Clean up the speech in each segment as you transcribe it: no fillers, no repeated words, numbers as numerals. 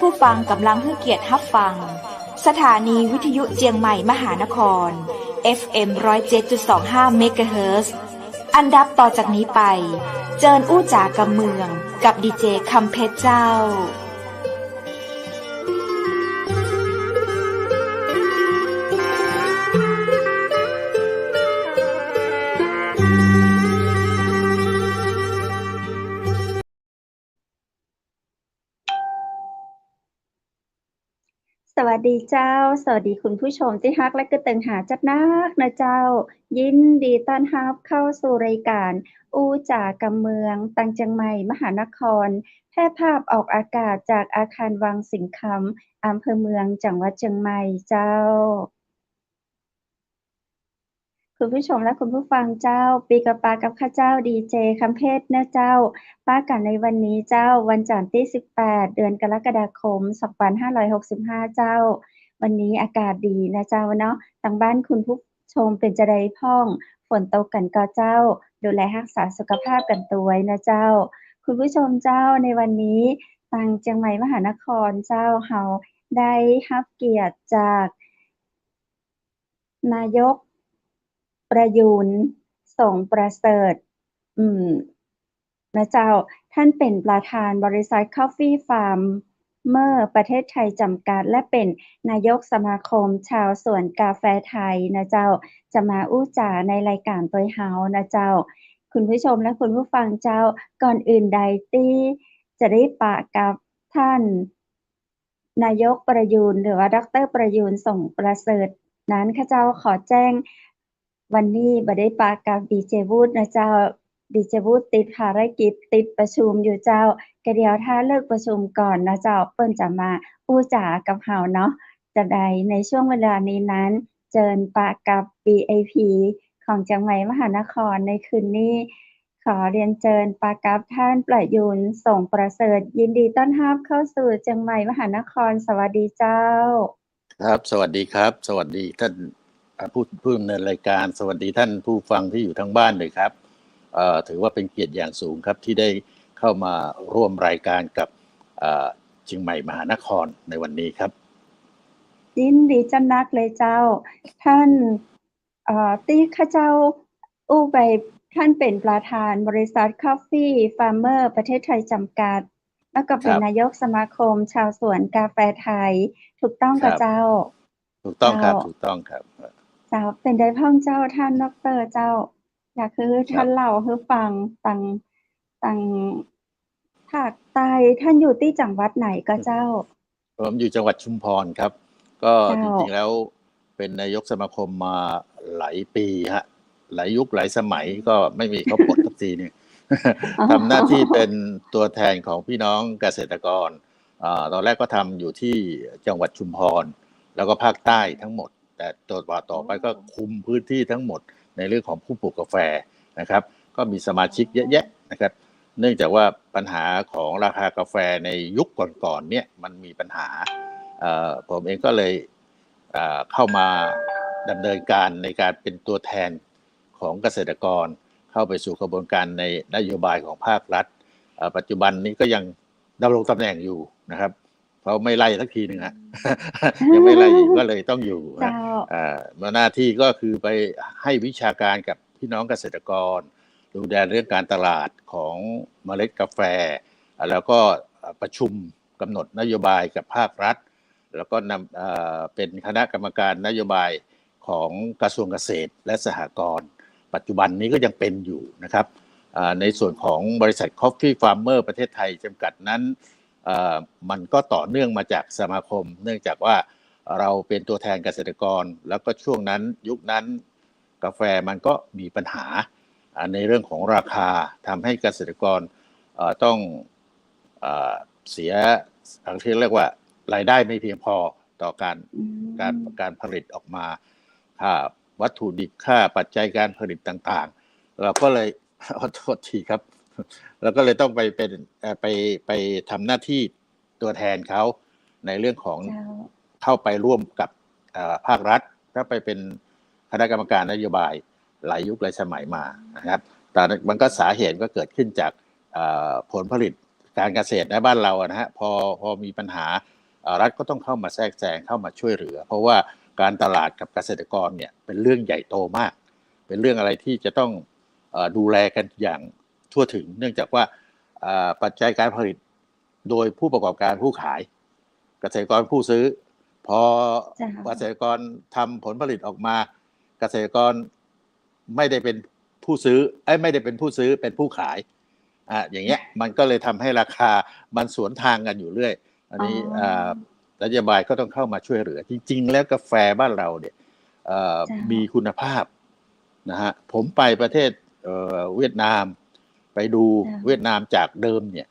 ผู้ฟังกำลังให้เกียรติรับฟังสถานีวิทยุเจียงใหม่มหานคร FM 107.25 เมกะเฮิรตซ์อันดับต่อจากนี้ไปเจิญอู้จ๋ากำเมืองกับดีเจคำเพชรเจ้าสวัสดีเจ้าสวัสดีคุณผู้ชมที่ฮักและก็ตึงหาจัดนักนะเจ้ายินดีต้อนรับเข้าสู่รายการอู้จ๋ากำเมืองตังเจียงใหม่มหานครแพร่ภาพออกอากาศจากอาคารวังสิงคำอำเภอเมืองจังหวัดเชียงใหม่เจ้าคุณผู้ชมและคุณผู้ฟังเจ้าปีกับปากับข้าเจ้าดีเจคำเพชรนะเจ้าป้ากันในวันนี้เจ้าวันจันทร์ที่18เดือนกรกฎาคม2565เจ้าวันนี้อากาศดีนะเจ้าเนาะทางบ้านคุณผู้ชมเป็นจะไดพ้องฝนตกกันก็เจ้าดูแลรักษาสุขภาพกันตัวไว้นะเจ้าคุณผู้ชมเจ้าในวันนี้ทางเชียงใหม่มหานครเจ้าเฮาได้รับเกียรติจากนายกประยูรส่งประเสริฐนะเจ้าท่านเป็นประธานบริษัท Coffee Farmer ประเทศไทยจำกัดและเป็นนายกสมาคมชาวสวนกาแฟไทยนะเจ้าจะมาอู้จ๋าในรายการตัวเฮานะเจ้าคุณผู้ชมและคุณผู้ฟังเจ้าก่อนอื่นใดที่จะได้ปะกับท่านนายกประยูรหรือว่าดร.ประยูรส่งประเสริฐนั้นข้าเจ้าขอแจ้งวันนี้บ่ได้ปะกับดีเจวูดนะเจ้าดีเจวูดติดภารกิจติดประชุมอยู่เจ้าก็เดี๋ยวถ้าเลิกประชุมก่อนนะเจ้าเปิ้นจะมาอู้จ๋ากับเฮาเนาะจะได้ในช่วงเวลานี้นั้นเจิญปะกับ VIP ของจังหวัดมหานครในคืนนี้ขอเรียนเชิญปะกับท่านประยูรส่งประเสริฐยินดีต้อนรับเข้าสู่จังหวัดมหานครสวัสดีเจ้าครับสวัสดีครับสวัสดีท่านผู้ดำเนินรายการสวัสดีท่านผู้ฟังที่อยู่ทั้งบ้านเลยครับถือว่าเป็นเกียรติอย่างสูงครับที่ได้เข้ามาร่วมรายการกับเชียงใหม่มหานครในวันนี้ครับยินดีจังนักเลยเจ้าท่านที่ข้าเจ้าอู้ไปท่านเป็นประธานบริษัท Coffee Farmer ประเทศไทยจำกัดแล้วก็เป็นนายกสมาคมชาวสวนกาแฟไทยถูกต้องกับเจ้าถูกต้องครับถูกต้องครับเจ้าเป็นได้พ้องเจ้าท่านดร.เจ้าอยากคือท่านเล่าให้ฟังตังภาคใต้ท่านอยู่ที่จังหวัดไหนก็เจ้าผมอยู่จังหวัดชุมพรครับก็จริงๆแล้วเป็นนายกสมาคมมาหลายปีฮะหลายยุคหลายสมัยก็ไม่มีเขาปลดสักทีนึงทำหน้าที่เป็นตัวแทนของพี่น้องเกษตรกรตอนแรกก็ทำอยู่ที่จังหวัดชุมพรแล้วก็ภาคใต้ทั้งหมดแต่ต่อไปก็คุมพื้นที่ทั้งหมดในเรื่องของผู้ปลูกกาแฟนะครับก็มีสมาชิกเยอะแยะนะครับเนื่องจากว่าปัญหาของราคากาแฟในยุคก่อนๆเนี่ยมันมีปัญหาผมเองก็เลยเข้ามาดำเนินการในการเป็นตัวแทนของเกษตรกรเข้าไปสู่กระบวนการในนโยบายของภาครัฐปัจจุบันนี้ก็ยังดำรงตำแหน่งอยู่นะครับเพราะไม่ไล่สักทีนึงฮะ ยังไม่ไล่ก็เลยต้องอยู่หน้าที่ก็คือไปให้วิชาการกับพี่น้องเกษตรกรดูแลเรื่องการตลาดของเมล็ดกาแฟแล้วก็ประชุมกำหนดนโยบายกับภาครัฐแล้วก็นำเป็นคณะกรรมการนโยบายของกระทรวงเกษตรและสหกรณ์ปัจจุบันนี้ก็ยังเป็นอยู่นะครับในส่วนของบริษัท Coffee Farmer ประเทศไทยจำกัดนั้นมันก็ต่อเนื่องมาจากสมาคมเนื่องจากว่าเราเป็นตัวแทนเกษตรกรแล้วก็ช่วงนั้นยุคนั้นกาแฟมันก็มีปัญหาในเรื่องของราคาทำให้เกษตรกรต้องเสียที่เรียกว่ารายได้ไม่เพียงพอต่อการผลิตออกมาค่าวัตถุดิบค่าปัจจัยการผลิตต่างๆเราก็เลยขอโทษทีครับเราก็เลยต้องไปทำหน้าที่ตัวแทนเขาในเรื่องของเข้าไปร่วมกับภาครัฐถ้าไปเป็นคณะกรรมการนโยบายหลายยุคหลายสมัยมานะครับแต่มันก็สาเหตุก็เกิดขึ้นจากผลผลิต การเกษตรในบ้านเรานะฮะพอมีปัญหารัฐก็ต้องเข้ามาแทรกแซงเข้ามาช่วยเหลือเพราะว่าการตลาดกับเกษตรกรเนี่ยเป็นเรื่องใหญ่โตมากเป็นเรื่องอะไรที่จะต้องดูแลกันอย่างทั่วถึงเนื่องจากว่าปัจจัยการผลิตโดยผู้ประกอบการผู้ขายเกษตรกรผู้ซื้อพอเกษตรกรทำผลผลิตออกมาเกษตรกรไม่ได้เป็นผู้ซื้อไม่ได้เป็นผู้ซื้อเป็นผู้ขายอย่างเงี้ยมันก็เลยทำให้ราคามันสวนทางกันอยู่เรื่อยอันนี้นโยบายก็ต้องเข้ามาช่วยเหลือจริงๆแล้วกาแฟบ้านเราเนี่ยมีคุณภาพนะฮะผมไปประเทศเวียดนามไปดูเวียดนามจากเดิมเนี่ย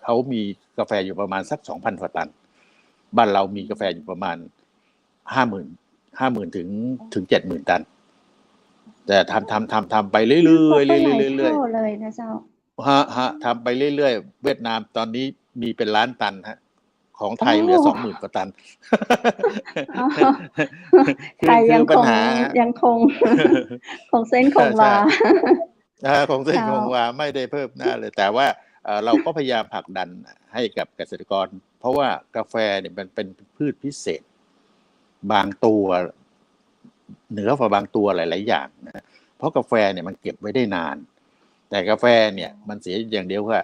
เขามีกาแฟอยู่ประมาณสัก 2,000 กว่าตันบ้านเรามีกาแฟอยู่ประมาณ 50,000 ถึง 70,000 ตันแต่ทำไปเรื่อยๆเรื่อยๆเรื่อยๆเลยนะเจ้าทำไปเรื่อยๆเวียดนามตอนนี้มีเป็นล้านตันฮะของไทยเหลือ 20,000 กว่าตันไทยยังคงเส้นคงวาของเส้นคงวาไม่ได้เพิ่มหน้าเลยแต่ว่าเราก็พยายามผลักดันให้กับเกษตรกรเพราะว่ากาแฟเนี่ยมันเป็นพืชพิเศษบางตัวเหนือกว่าบางตัวหลายๆอย่างนะเพราะกาแฟเนี่ยมันเก็บไว้ได้นานแต่กาแฟเนี่ยมันเสียอย่างเดียวว่า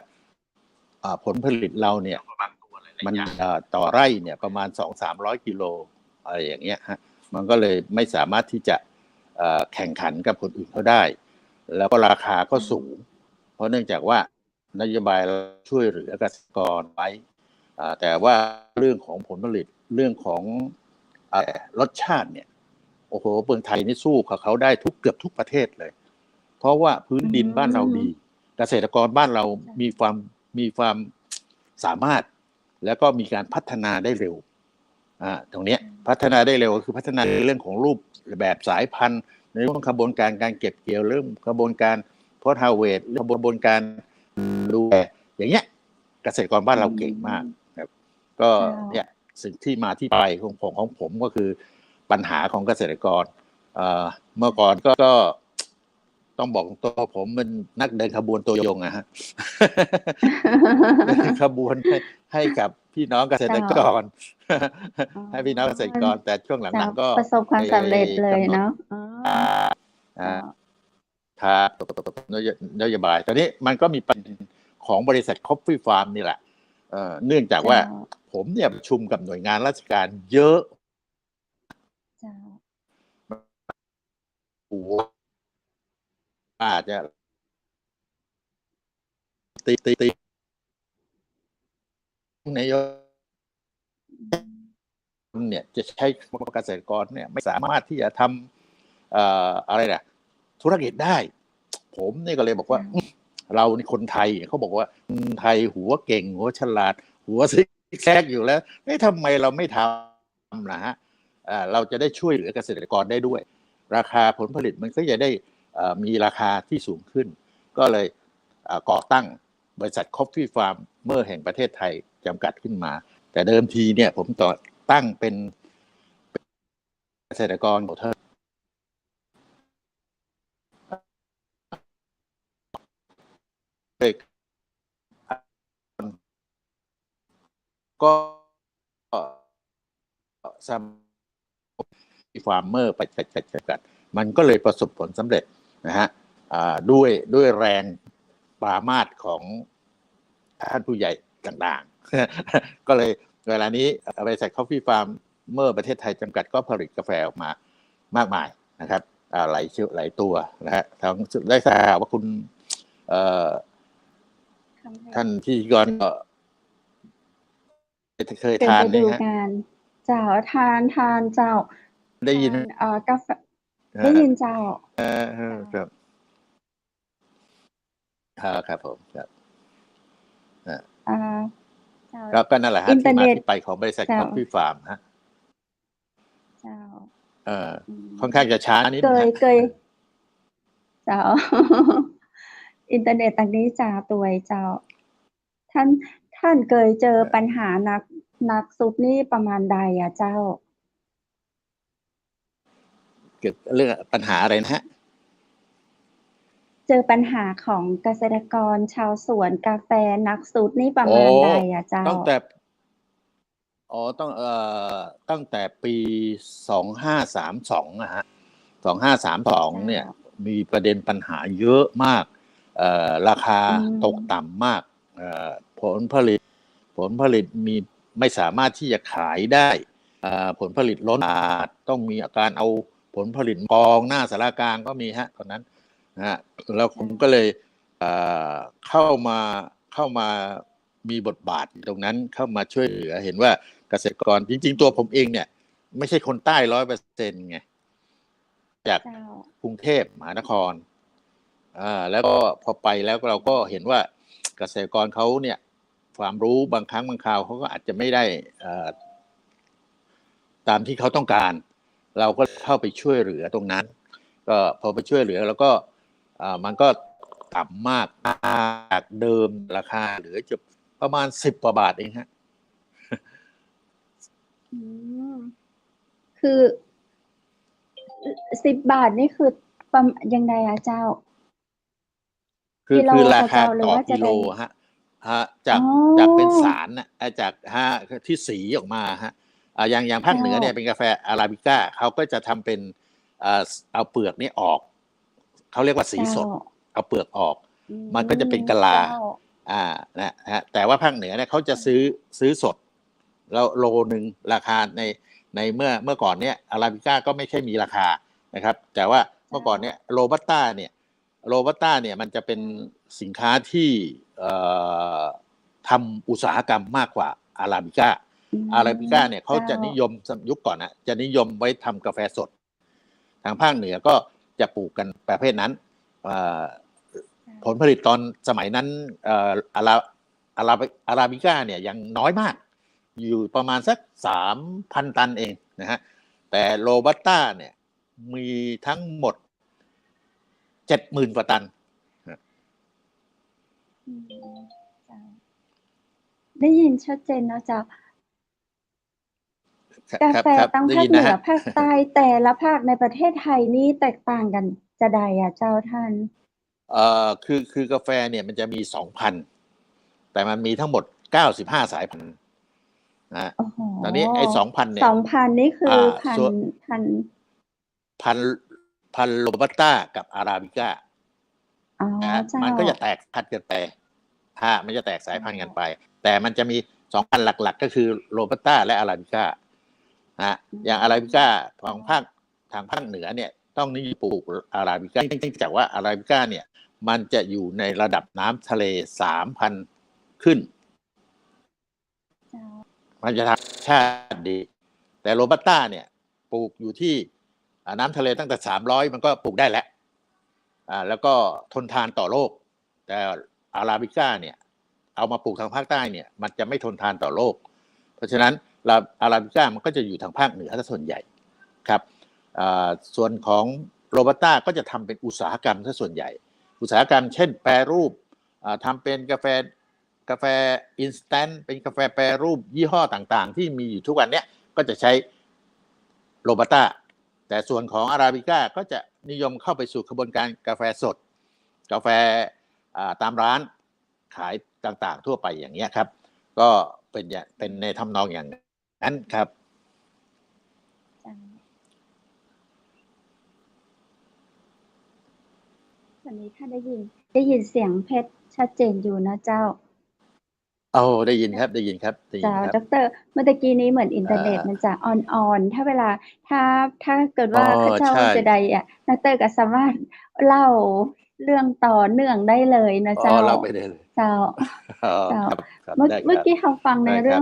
ผลผลิตเราเนี่ยมันต่อไร่เนี่ยประมาณ 200-300 กิโลอะไรอย่างเงี้ยฮะมันก็เลยไม่สามารถที่จะแข่งขันกับคนอื่นเขาได้แล้วก็ราคาก็สูงเพราะเนื่องจากว่านโยบายช่วยเหลือเกษตรกรไว้แต่ว่าเรื่องของผลผลิตเรื่องของรสชาติเนี่ยโอ้โหเมืองไทยนี่สู้กับเขาได้เกือบทุกประเทศเลยเพราะว่าพื้นดินบ้านเราดีเกษตรกรบ้านเรามีความสามารถแล้วก็มีการพัฒนาได้เร็วตรงนี้พัฒนาได้เร็วก็คือพัฒนาในเรื่องของรูปแบบสายพันธุ์ในเรื่องกระบวนการการเก็บเกี่ยวเรื่องกระบวนการเพาะฮาร์เวสต์กระบวนการดูแลอย่างเงี้ยเกษตรกรบ้านเราเก่งมากครับก็เนี่ยสิ่งที่มาที่ไปของผมก็คือปัญหาของเกษตรกรเมื่อก่อนก็ต้องบอกตัวผมเป็นนักเดินขบวนตัวยงอะฮะเดินขบวนให้กับพี่น้องเกษตรกรให้พี่น้องเกษตรกรแต่ช่วงหลังๆก็ประสบความสำเร็จเลยเนาะครับนโยบายตอนนี้มันก็มีปัญหาของบริษัท Coffee Farm นี่แหละเนื่องจากว่าผมเนี่ยประชุมกับหน่วยงานราชการเยอะอาจจะตีนายกเนี่ยจะใช้เกษตรกรเนี่ยไม่สามารถที่จะทำอะไรนะธุรกิจได้ผมนี่ก็เลยบอกว่าเรานี่คนไทยเขาบอกว่าไทยหัวเก่งหัวฉลาดหัวซิกแซกอยู่แล้วทำไมเราไม่ทำล่ะฮะเราจะได้ช่วยเหลือเกษตรกรได้ด้วยราคาผลผลิตมันก็จะได้มีราคาที่สูงขึ้นก็เลยก่อตั้งบริษัท Coffee Farm เมื่อแห่งประเทศไทยจำกัดขึ้นมาแต่เดิมทีเนี่ยผมต่อตั้งเป็นเกษตรกรของเธอก็สำฟาร์มเมอร์ไปจัดมันก็เลยประสบผลสำเร็จนะฮะด้วยแรงปรามาสของท่านผู้ใหญ่ต่างๆก็เลยเวลานี้บริษัท Coffee Farm เมื่อประเทศไทยจำกัดก็ผลิตกาแฟออกมามากมายนะครับหลายตัวนะฮะทั้งได้ทราบว่าคุณท่านพิธีกรก็เคยทานไหมฮะเจ้าทานเจ้าได้ยินกาแฟได้ยินเจ้าครับครับผมครับก็นั่นแหละฮะที่มาที่ไปของบริษัท Coffee Farm ฮะเจ้าค่อนข้างจะช้านิดนึงเคยเจ้าอินเทอร์เน็ตต่างนี้จ้าตัวเจ้าท่านเคยเจอปัญหานักซุปนี่ประมาณใดอ่ะเจ้าเกี่ยวกับเรื่องปัญหาอะไรนะฮะ เจอปัญหาของเกษตรกรชาวสวนกาแฟนักสูตรนี่ประโอ้มาณใดอะเจ้าตั้งแต่อ๋อตั้งแต่ปี2532อะฮะ2532เจ้าเนี่ยมีประเด็นปัญหาเยอะมากราคาอืตกมต่ำมากผลผลิตมีไม่สามารถที่จะขายได้ผลผลิตล้นตลาดต้องมีอาการเอาผลผลิตกองหน้าสารกลางก็มีฮะตอนนั้นนะฮะแล้วผมก็เลยเอ่อเข้ามามีบทบาทตรงนั้นเข้ามาช่วยเหลือเห็นว่าเกษตรกรจริงๆตัวผมเองเนี่ยไม่ใช่คนใต้100%ไงจากเจ้ากรุงเทพมหานครแล้วก็พอไปแล้วเราก็เห็นว่าเกษตรกรเขาเนี่ยความรู้บางครั้งบางคราวเขาก็อาจจะไม่ได้ตามที่เขาต้องการเราก็เข้าไปช่วยเหลือตรงนั้นก็พอไปช่วยเหลือแล้วก็มันก็ต่ำมากจากเดิมราคาเหลือจะประมาณ10 กว่าบาทเองฮะ อืมคือ10 บาทนี่คือยังไงอะเจ้าคือกิโลราคาก็เจ้าหรือต่อว่าจะได้กิโลฮะอ๋จากเป็นอสารนะจากที่สีออกมาฮะอย่างภาคเจ้าเหนือเนี่ยเป็นกาแฟอาราบิก้าเขาก็จะทำเป็นเอาเปลือกนี้ออกเขาเรียกว่าสีเจ้าสดเอาเปลือกออกอืมันก็จะเป็นกะลาเจ้าอ่านะฮะแต่ว่าภาคเหนือเนี่ยเขาจะซื้อสดแล้วโลนึงราคาในเมื่อก่อนเนี่ยอาราบิก้าก็ไม่ใช่มีราคานะครับแต่ว่าเมื่อเจ้าก่อนเนี่ยโรบัสต้าเนี่ยมันจะเป็นสินค้าที่ทำอุตสาหกรรมมากกว่าอาราบิก้าอือาราบิก้าเนี่ยเขาเจ้าจะนิยมยุคก่อนนะจะนิยมไว้ทำกาแฟสดทางภาคเหนือก็จะปลูกกันประเภทนั้นผลผลิตตอนสมัยนั้นอาราบิก้าเนี่ยยังน้อยมากอยู่ประมาณสัก3,000 ตันเองนะฮะแต่โรบัสต้าเนี่ยมีทั้งหมด70,000 กว่าตันอืมเจ้าได้ยินชัดเจนนะเจ้า กาแฟครับตั้งภาคเหนือได้ยินนะฮะ ภาคใต้แต่ละภาคในประเทศไทยนี่แตกต่างกันจะใดอ่ะเจ้าท่านคือกาแฟเนี่ยมันจะมี2,000แต่มันมีทั้งหมด95 สายพันธุ์นะโอ้โหตอนนี้ไอ้2,000สเนี่ยองพันนี่คือพันส่วนพันพันโรบัสต้ากับอาราบิก้าอ๋อเจ้ามันก็จะแตกพันธุ์กันไปมันจะแตกสายพันธุ์กันไปแต่มันจะมี2,000หลักๆก็คือโรบัสต้าและอาราบิก้าอย่างอาราบิก้าของทางภาคเหนือเนี่ยต้องนิยมปลูกอาราบิก้าเนื่องจากว่าอาราบิก้าเนี่ยมันจะอยู่ในระดับน้ำทะเล3,000ขึ้นมันจะทำชาติดีแต่โรบัสต้าเนี่ยปลูกอยู่ที่น้ำทะเลตั้งแต่300มันก็ปลูกได้แล้วแล้วก็ทนทานต่อโลกแต่อาราบิก้าเนี่ยเอามาปลูกทางภาคใต้เนี่ยมันจะไม่ทนทานต่อโลกเพราะฉะนั้นอาราบิก้ามันก็จะอยู่ทางภาคเหนือซะส่วนใหญ่ครับส่วนของโรบัสต้าก็จะทำเป็นอุตสาหกรรมซะส่วนใหญ่อุตสาหกรรมเช่นแปรรูปทำเป็นกาแฟอินสแตนต์เป็นกาแฟแปรรูปยี่ห้อต่างๆที่มีอยู่ทุกวันนี้ก็จะใช้โรบัสต้าแต่ส่วนของอาราบิก้าก็จะนิยมเข้าไปสู่กระบวนการกาแฟสดกาแฟตามร้านขายต่างๆทั่วไปอย่างนี้ครับก็เป็นในทำนองอย่างนั้นครับวันนี้ถ้าได้ยินเสียงเพชรชัดเจนอยู่นะเจ้าได้ยินครับได้ยินครับเจ้าดรเมื่อตะกี้นี้เหมือนอินเทอร์เน็ตมันจะอ่อนถ้าเวลาถ้าเกิดว่าข้าเจ้าใช่จะใดอ่ะดรก็สามารถเล่าเรื่องต่อเนื่องได้เลยนะเจ้าเล่าไปได้เลยเจ้าเจ้าครับเมื่อได้ครับเมื่อกี้เราฟังในได้ครับเรื่อ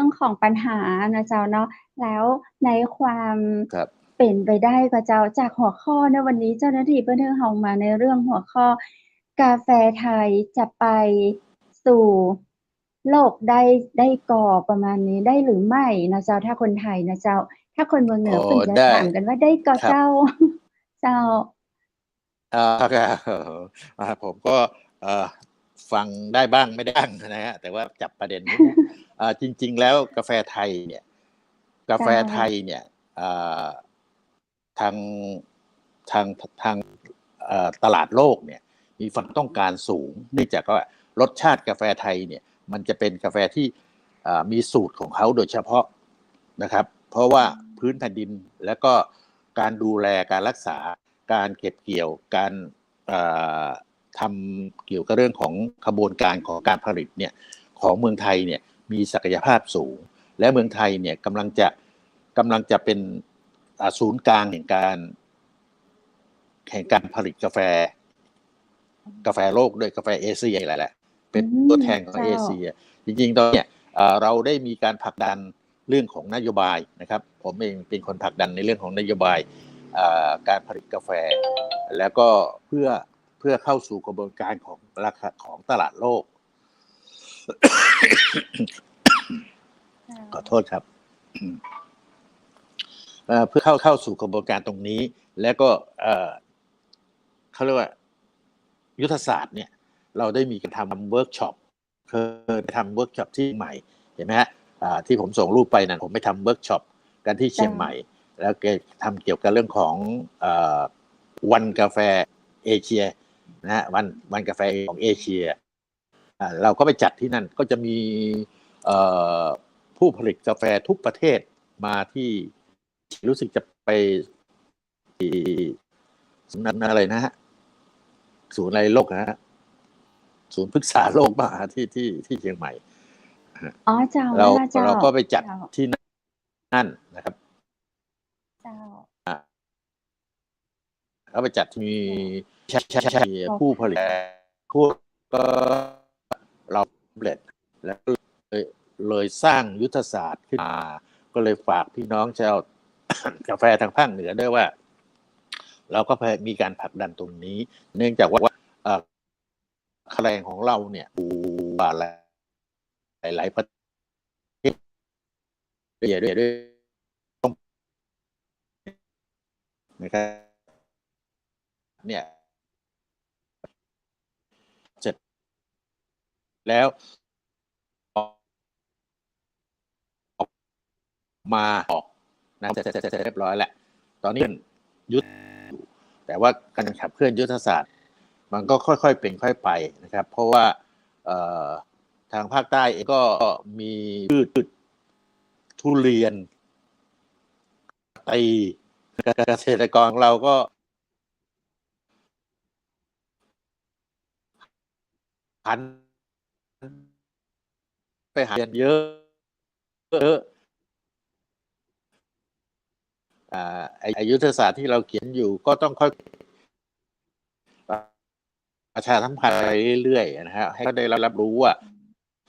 งของปัญหานะเจ้าเนาะแล้วในความครับเป็นไปได้ก็เจ้าจากหัวข้อในวันนี้เจ้าหน้าที่เพิ่นเฮามาในเรื่องหัวข้อกาแฟไทยจะไปสู่โลกได้ก่อประมาณนี้ได้หรือไม่นะเจ้าถ้าคนไทยนะเจ้าถ้าคนเมืองเหนือเพิ่นจะได้ถามกันว่าได้ก่อครับ เจ้าเจ้าผมก็ฟังได้บ้างไม่ได้บ้างนะฮะแต่ว่าจับประเด็นนิดนึงจริงๆแล้วกาแฟไทยเนี่ยเจ้าทางทาง ตลาดโลกเนี่ยมีความต้องการสูงเนื่องจากว่ารสชาติกาแฟไทยเนี่ยมันจะเป็นกาแฟที่มีสูตรของเขาโดยเฉพาะนะครับเพราะว่าพื้นแผ่นดินแล้วก็การดูแลการรักษาการเก็บเกี่ยวการทำเกี่ยวกับเรื่องของขบวนการของการผลิตเนี่ยของเมืองไทยเนี่ยมีศักยภาพสูงและเมืองไทยเนี่ยกำลังจะเป็นศูนย์กลางแห่งการผลิตกาแฟโลกด้วยกาแฟเอเชียแหละเป็นตัวแทนของเอเชียจริงๆตอนนี้เราได้มีการผลักดันเรื่องของนโยบายนะครับผมเองเป็นคนผลักดันในเรื่องของนโยบายการผลิตกาแฟแล้วก็เพื่อเข้าสู่กระบวนการของราคาของตลาดโลก ขอโทษครับเพื่อเข้าสู่กระบวนการตรงนี้แล้วก็เขาเรียกว่ายุทธศาสตร์เนี่ยเราได้มีการทำเวิร์กช็อปเคยทำเวิร์กช็อปที่ใหม่เห็นไหมฮะที่ผมส่งรูปไปนั้นผมไปทำเวิร์กช็อปกันที่เชียงใหม่แล้วแกทำเกี่ยวกับเรื่องของวันกาแฟเอเชียนะฮะวันกาแฟของเอเชียเราก็ไปจัดที่นั่นก็จะมีผู้ผลิตกาแฟทุกประเทศมาที่รู้สึกจะไปศูนย์อะไรนะฮะศูนย์อะไรโลกนะฮะศูนย์พฤกษาโลกบ้าที่เชียงใหม่อ๋อเจ้าเราก็ไปจัดที่นั่นนะครับเจ้าเราไปจัดมีผู้ผลิตผู้ก็เราเล็ดแล้วเลยสร้างยุทธศาสตร์ขึ้นมาก็เลยฝากพี่น้องชาวกาแฟทางภาคเหนือด้วยว่าเราก็มีการผลักดันตรงนี้เนื่องจากว่าคะแนนของเราเนี่ยหลายประเทศด้วยนะครับเนี่ยเสร็จแล้วมาออกนะเสร็จเรียบร้อยแหละตอนนี้ยุทธแต่ว่าการขับเคลื่อนยุทธศาสตร์มันก็ค่อยๆเป็นค่อยไปนะครับเพราะว่าทางภาคใต้เองก็มีพืชทุเรียนตีเกษตรกรเราก็หันไปหาเรียนเยอะยุทธศาสตร์ที่เราเขียนอยู่ก็ต้องค่อยประชาสัมพันธ์ไปเรื่อยๆนะฮะให้เขาได้รับรู้ว่า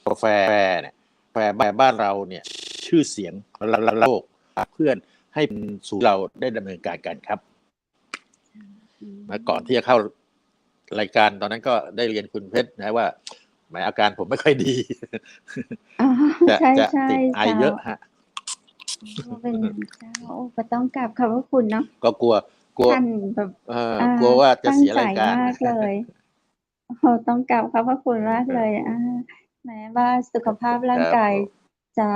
กาแฟเนี่ยกาแฟบ้านเราเนี่ยชื่อเสียงระดับโลกเพื่อนให้เป็นสู่เราได้ดำเนินการกันครับมาก่อนที่จะเข้ารายการตอนนั้นก็ได้เรียนคุณเพชรนะว่าหมายอาการผมไม่ค่อยดีจะติดไอเยอะฮะเป็นเจ้าก็ต้องกราบขอบพระคุณเนาะก็กลัวท่านแบบกลัวว่าจะเสียรายการมากเลยต้องกราบขอบพระคุณมากเลยแม้ว่าสุขภาพร่างกายจะ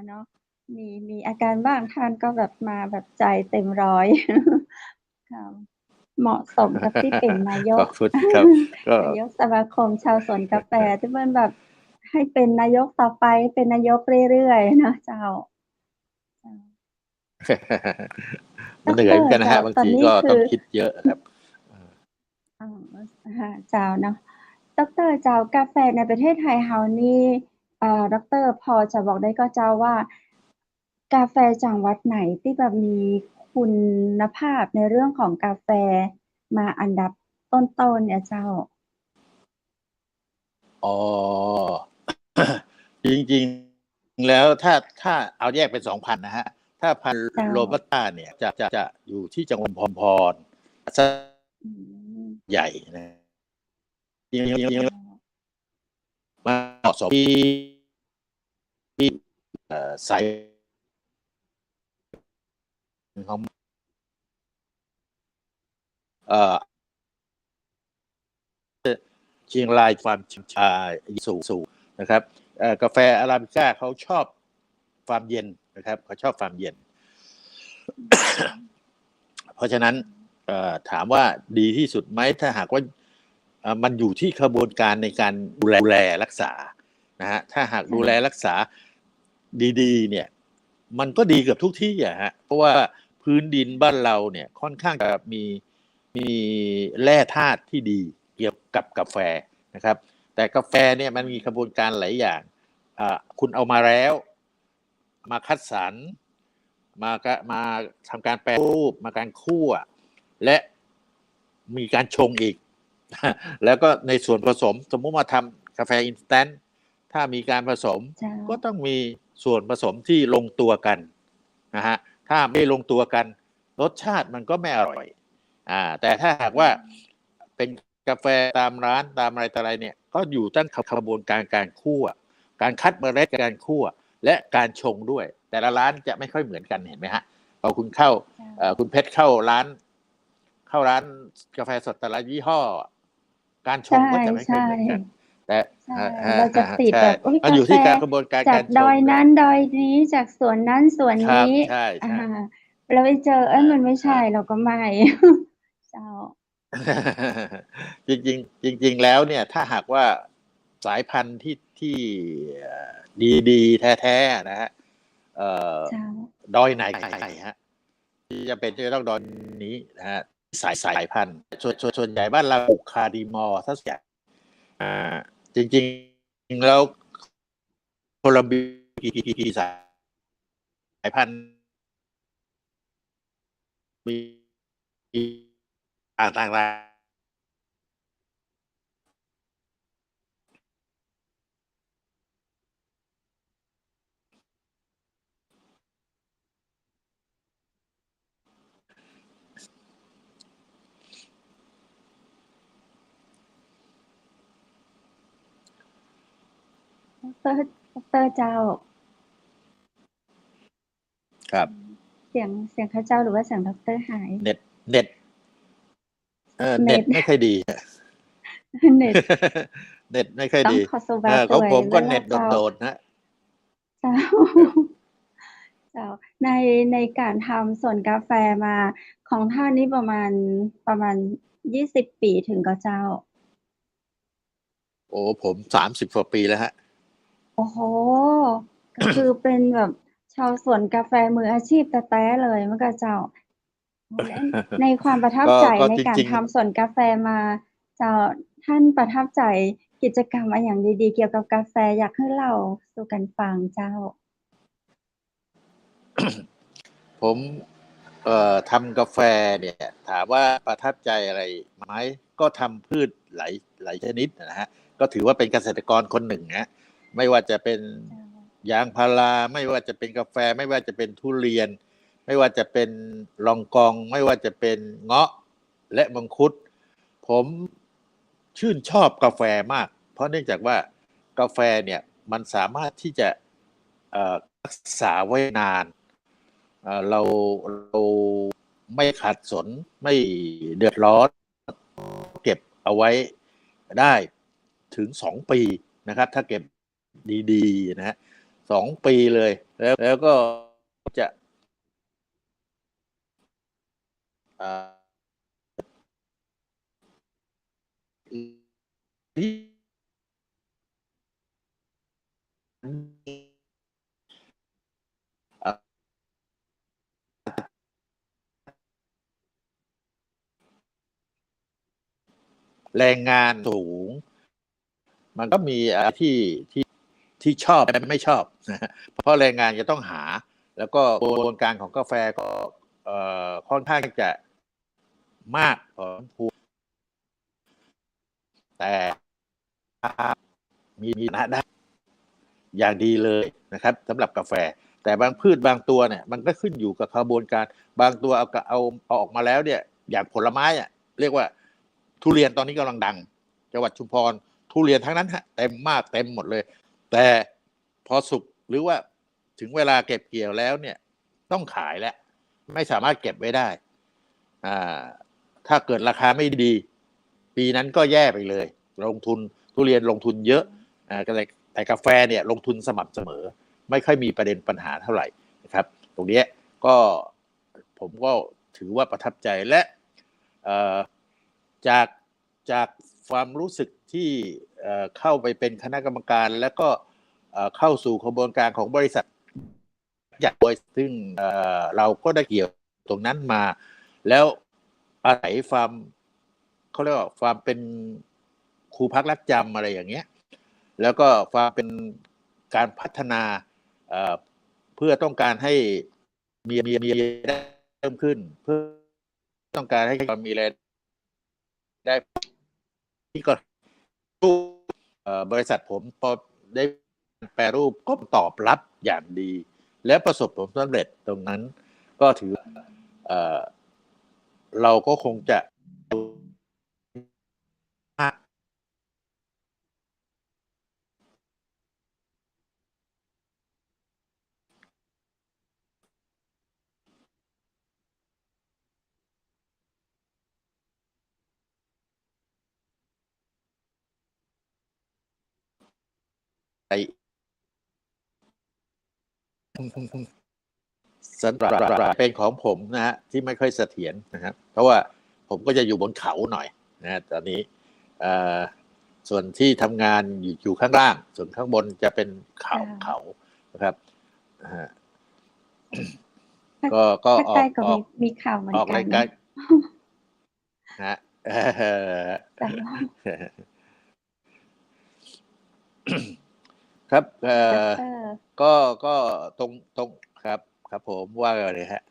เนาะมีอาการบ้างท่านก็แบบมาแบบใจเต็มร้อยเหมาะสมกับที่เป็นนายกนายกสมาคมชาวสวนกาแฟที่มันแบบให้เป็นนายกต่อไปเป็นนายกเรื่อยๆนะเจ้ามันเหนื่อยเหมือนกันนะฮะบางทีก็ต้องคิดเยอะครับเจ้าเนาะดร.เจ้ากาแฟในประเทศไทยเฮานี่ดร.พอจะบอกได้ก็เจ้าว่ากาแฟจังหวัดไหนที่แบบมีคุณภาพในเรื่องของกาแฟมาอันดับต้นๆเนี่ยเจ้าอ๋อจริงๆแล้วถ้าเอาแยกเป็น2,000นะฮะถ้าพันโรบัสต้าเนี่ยจะอยู่ที่จังหวัดพรใหญ่นะมาเหมาะสมที่สายของเชียงรายความสูงนะครับกาแฟอาราบิก้าเขาชอบความเย็นนะครับเขาชอบความเย็น เพราะฉะนั้น ถามว่าดีที่สุดไหมถ้าหากว่ามันอยู่ที่กระบวนการในการดูแลรักษานะฮะถ้าหากดูแลรักษาดีๆเนี่ยมันก็ดีเกือบทุกที่อะฮะเพราะว่าพื้นดินบ้านเราเนี่ยค่อนข้างจะมีแร่ธาตุที่ดีเกี่ยวกับกาแฟนะครับแต่กาแฟเนี่ยมันมีกระบวนการหลายอย่างคุณเอามาแล้วมาคัดสรรมาทำการแปรรูปมาการคั่วและมีการชงอีก แล้วก็ในส่วนผสมสมมุติมาทำกาแฟอินสแตนต์ถ้ามีการผสมก็ต้องมีส่วนผสมที่ลงตัวกันนะฮะถ้าไม่ลงตัวกันรสชาติมันก็ไม่อร่อยแต่ถ้าหากว่าเป็นกาแฟตามร้านตามอะไรต่ออะไรเนี่ยก็อยู่ตั้งกระบวนการการคั่วการคัดเมล็ดการคั่วและการชงด้วยแต่ละร้านจะไม่ค่อยเหมือนกันเห็นไหมฮะพอคุณคุณเพชรเข้าร้านกาแฟสดแต่ละยี่ห้อการชงก็จะไม่ค่อยเหมือนกันแต่เราจะติดแบบมันอยู่ที่การกระบวนการจากดอยนั้นดอยนี้จากสวนนั้นสวนนี้ใช่เราไปเจอมันไม่ใช่เราก็ไม่เจ้าจริงแล้วเนี่ยถ้าหากว่าสายพันธุ์ที่ดีแท้ๆนะฮะดอยไหนฮะที่จะเป็นจะต้องดอยนี้นะฮะสายพันธุ์ส่วนใหญ่บ้านเราปลูกคาร์ดิมอร์สักอย่างจริงๆแล้วโคลัมเบียสายพันธุ์มีต่างๆดรเจ้าครับเสียงข้าเจ้าหรือว่าเสียงดรหายเน็ตไม่ค่อยดีเน็ตไม่ค่อยดีของผมก็เน็ตโดดนะเจ้าในการทำสวนกาแฟมาของท่านนี้ประมาณ20 ปีถึงก็เจ้าโอ้ผม30 กว่าปีแล้วฮะโอ้โหก็คือเป็นแบบชาวสวนกาแฟมืออาชีพแท้ๆเลยเมื่อกี้เจ้าในความประทับใจในการทำสวนกาแฟมาเจ้าท่านประทับใจกิจกรรมอะไรอย่างดีๆเกี่ยวกับกาแฟอยากให้เล่าสู่กันฟังเจ้า ผมทำกาแฟเนี่ยถามว่าประทับใจอะไรไหมก็ทำพืชหลายชนิดนะฮะก็ถือว่าเป็นเกษตรกรคนหนึ่งนะไม่ว่าจะเป็นยางพาราไม่ว่าจะเป็นกาแฟไม่ว่าจะเป็นทุเรียนไม่ว่าจะเป็นลองกองไม่ว่าจะเป็นเงาะและมังคุดผมชื่นชอบกาแฟมากเพราะเนื่องจากว่ากาแฟเนี่ยมันสามารถที่จะรักษาไว้นานเราไม่ขัดสนไม่เดือดร้อนเก็บเอาไว้ได้ถึง2 ปีนะครับถ้าเก็บดีๆนะฮะ2 ปีเลยแล้วก็จะแรงงานสูงมันก็มีที่ชอบและไม่ชอบนะเพราะแรงงานจะต้องหาแล้วก็กระบวนการของกาแฟก็ค่อนข้างจะมากพอสมควรแต่มีฐานะได้อย่างดีเลยนะครับสำหรับกาแฟแต่บางพืชบางตัวเนี่ยมันก็ขึ้นอยู่กับกระบวนการบางตัวเอาออกมาแล้วเนี่ยอย่างผลไม้อ่ะเรียกว่าทุเรียนตอนนี้กำลังดังจังหวัดชุมพรทุเรียนทั้งนั้นฮะเต็มมากเต็มหมดเลยแต่พอสุกหรือว่าถึงเวลาเก็บเกี่ยวแล้วเนี่ยต้องขายแล้วไม่สามารถเก็บไว้ได้ถ้าเกิดราคาไม่ดีปีนั้นก็แย่ไปเลยลงทุนทุเรียนลงทุนเยอะแต่กาแฟเนี่ยลงทุนสม่ำเสมอไม่ค่อยมีประเด็นปัญหาเท่าไหร่นะครับตรงนี้ก็ผมก็ถือว่าประทับใจและ เอ่อจากจากความรู้สึกที่เข้าไปเป็นคณะกรรมการแล้วก็เข้าสู่กระบวนการของบริษัทใหญ่ซึ่งเราก็ได้เกี่ยวตรงนั้นมา แล้วอาศัยความเขาเรียกว่าความเป็นครูพักรักจำอะไรอย่างเงี้ยแล้วก็ความเป็นการพัฒนาเพื่อต้องการให้มีได้เพิ่มขึ้นเพื่อต้องการให้มีรายได้ที่ก็บริษัทผมพอได้แปรรูปก็ตอบรับอย่างดี และประสบผลสำเร็จตรงนั้นก็ถือเราก็คงจะไปสำหรับเป็นของผมนะฮะที่ไม่ค่อยเสถียรนะครับเพราะว่าผมก็จะอยู่บนเขาหน่อยนะตอนนี้ส่วนที่ทำงานอยู่ข้างล่างส่วนข้างบนจะเป็นเขานะครับก็ภาคใต้ก็มีข่าวเหมือนกันออกรายการนะ ครับก็ตรงครับผมว่าเลยฮะ